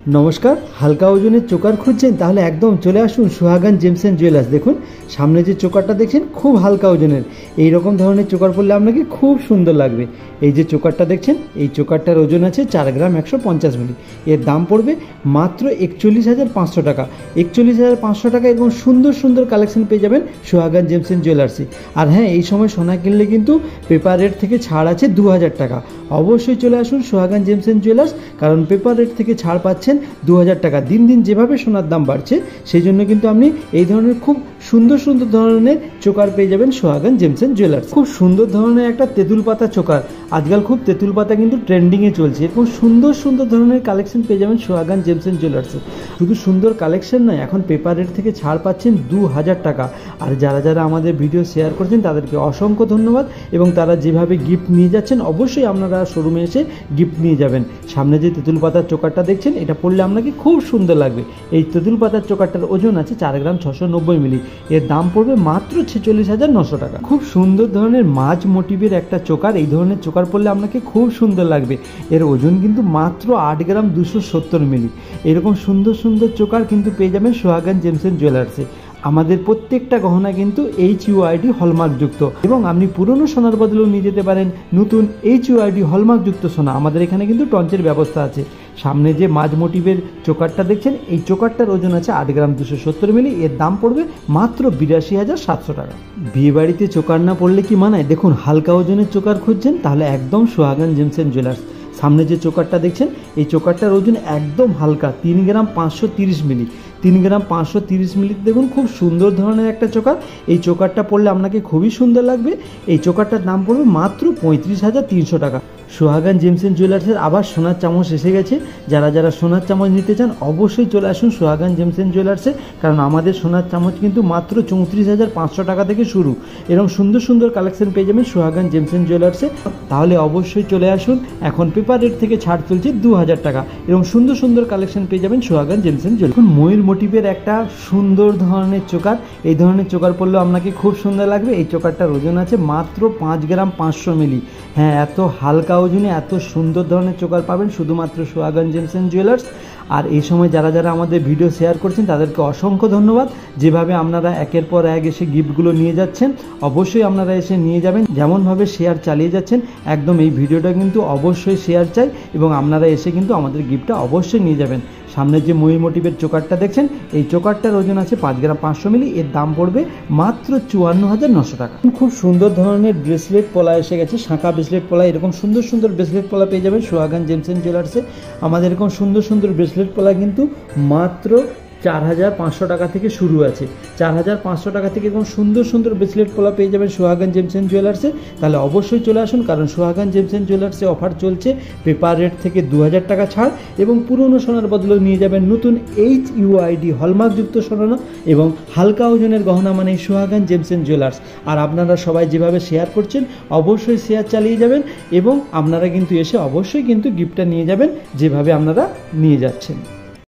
নমস্কার, হালকা ওজনের চোকার খুঁজছেন তাহলে একদম চলে আসুন সুহাগান জেমস এন্ড জুয়েলার্স। দেখুন সামনে যে চোকারটা দেখছেন খুব হালকা ওজনের, এই রকম ধরনের চোকার পরলে আপনাকে খুব সুন্দর লাগবে। এই যে চোকারটা দেখছেন, এই চোকারটার ওজন আছে 4 গ্রাম 150 মিলি। এর দাম পড়বে মাত্র 41,500 টাকা। 41,500 টাকা এরকম সুন্দর সুন্দর কালেকশন পেয়ে যাবেন সুহাগান জেমস এন্ড জুয়েলার্সে। আর হ্যাঁ, এই সময় সোনা কিনলে কিন্তু পেপার রেট থেকে ছাড় আছে 2000 টাকা। অবশ্যই চলে আসুন সুহাগান জেমস এন্ড জুয়েলার্স, কারণ পেপার রেট থেকে ছাড় পাচ্ছেন 2000 টাকা। দিন দিন যেভাবে সোনার দাম বাড়ছে সেই জন্য কিন্তু আপনি এই ধরনের খুব সুন্দর সুন্দর ধরনের চোকার পেয়ে যাবেন সুহাগান জেমস এন্ড জুয়েলার্স। খুব সুন্দর ধরনের একটা তেঁতুল পাতা চোকার, আজকাল খুব তেঁতুল পাতা কিন্তু ট্রেন্ডিংয়ে চলছে। এরকম সুন্দর সুন্দর ধরনের কালেকশন পেয়ে যাবেন সুহাগান জেমস এন্ড জুয়েলার্সে। শুধু সুন্দর কালেকশন নয়, এখন পেপার রেট থেকে ছাড় পাচ্ছেন 2000 টাকা। আর যারা যারা আমাদের ভিডিও শেয়ার করছেন তাদেরকে অসংখ্য ধন্যবাদ, এবং তারা যেভাবে গিফট নিয়ে যাচ্ছেন অবশ্যই আপনারা শোরুমে এসে গিফট নিয়ে যাবেন। সামনে যে তেঁতুল পাতার চোকারটা দেখছেন, এটা পড়লে আপনাকে খুব সুন্দর লাগবে। এই তেঁতুল পাতার চোকারটার ওজন আছে 4 গ্রাম 690 মিলি। এর দাম পড়বে মাত্র 46,900 টাকা। খুব সুন্দর ধরনের মাছ মোটিভের একটা চোকার, এই ধরনের চোকার পরলে আপনাকে খুব সুন্দর লাগবে। এর ওজন কিন্তু মাত্র 8 গ্রাম 270 মিলি। এরকম সুন্দর সুন্দর চোকার কিন্তু পেয়ে যাবেন সুহাগান জেমস এন্ড জুয়েলার্সে। আমাদের প্রত্যেকটা গহনা কিন্তু HUID হলমার্কযুক্ত, এবং আপনি পুরনো সোনার বদলেও নিয়ে যেতে পারেন নতুন HUID হলমার্কযুক্ত সোনা। আমাদের এখানে কিন্তু টঞ্চের ব্যবস্থা আছে। সামনে যে মাঝ মোটিভের চোকারটা দেখছেন, এই চোকারটার ওজন আছে 8 গ্রাম 270 মিলি। এর দাম পড়বে মাত্র 82,700 টাকা। বিয়ে বাড়িতে চোকার না পড়লে কি মানায়? দেখুন, হালকা ওজনের চোকার খুঁজছেন তাহলে একদম সুহাগান জেমস এন্ড জুয়েলার্স। সামনে যে চোকারটা দেখছেন, এই চোকারটার ওজন একদম হালকা 3 গ্রাম 530 মিলি। 3 গ্রাম 530 মিলি। দেখুন খুব সুন্দর ধরনের একটা চোকার, এই চোকারটা পরলে আপনাকে খুবই সুন্দর লাগবে। এই চোকারটার দাম পড়বে মাত্র 35,300 টাকা। সুহাগান জেমস এন্ড জুয়েলার্সের আবার সোনার চামচ এসে গেছে। যারা যারা সোনার চামচ নিতে চান অবশ্যই চলে আসুন সুহাগান জেমস এন্ড জুয়েলার্সে, কারণ আমাদের সোনার চামচ কিন্তু মাত্র 34,500 টাকা থেকে শুরু। এরকম সুন্দর সুন্দর কালেকশন পেয়ে যাবেন সুহাগান জেমস এন্ড জুয়েলার্সে। তাহলে অবশ্যই চলে আসুন। এখন পেপার রেট থেকে ছাড় চলছে 2000 টাকা। এরকম সুন্দর সুন্দর কালেকশন পেয়ে যাবেন সুহাগান জেমস এন্ড জুয়েলার্স। এখন ময়ূর মোটিভের একটা সুন্দর ধরনের চোকার, এই ধরনের চোকার পরলেও আপনাকে খুব সুন্দর লাগবে। এই চোকারটার ওজন আছে মাত্র 5 গ্রাম 500 মিলি। হ্যাঁ, এত হালকা ওজনে এত সুন্দর ধরনের চোকার পাবেন শুধুমাত্র সুহাগান জেমস এন্ড জুয়েলার্স। আর এই সময় যারা যারা আমাদের ভিডিও শেয়ার করছেন তাদেরকে অসংখ্য ধন্যবাদ। যেভাবে আপনারা একের পর এক এসে গিফটগুলো নিয়ে যাচ্ছেন, অবশ্যই আপনারা এসে নিয়ে যাবেন। যেমনভাবে শেয়ার চালিয়ে যাচ্ছেন, একদম এই ভিডিওটা কিন্তু অবশ্যই শেয়ার চাই, এবং আপনারা এসে কিন্তু আমাদের গিফটটা অবশ্যই নিয়ে যাবেন। সামনের যে ময়ূর মোটিভের চোকারটা দেখছেন, এই চোকারটার ওজন আছে 5 গ্রাম 500 মিলি। এর দাম পড়বে মাত্র 54,900 টাকা। খুব সুন্দর ধরনের ব্রেসলেট পলা এসে গেছে, শাঁখা ব্রেসলেট পলা। এরকম সুন্দর সুন্দর ব্রেসলেট পলা পেয়ে যাবেন সুহাগান জেমস এন্ড জুয়েলার্সে। আমাদের এরকম সুন্দর সুন্দর ব্রেসলেট পলা কিন্তু মাত্র 4,500 টাকা থেকে শুরু আছে। 4,500 টাকা থেকে এরকম সুন্দর সুন্দর ব্রেসলেট পলা পেয়ে যাবেন সুহাগান জেমস এন্ড জুয়েলার্সে। তাহলে অবশ্যই চলে আসুন, কারণ সুহাগান জেমস এন্ড জুয়েলার্সে অফার চলছে পেপার রেট থেকে 2000 টাকা ছাড়, এবং পুরনো সোনার বদলে নিয়ে যাবেন নতুন HUID হলমার্কযুক্ত সোনা, এবং হালকা ওজনের গহনা মানে সুহাগান জেমস এন্ড জুয়েলার্স। আর আপনারা সবাই যেভাবে শেয়ার করছেন অবশ্যই শেয়ার চালিয়ে যাবেন, এবং আপনারা কিন্তু এসে অবশ্যই কিন্তু গিফটটা নিয়ে যাবেন যেভাবে আপনারা নিয়ে যাচ্ছেন।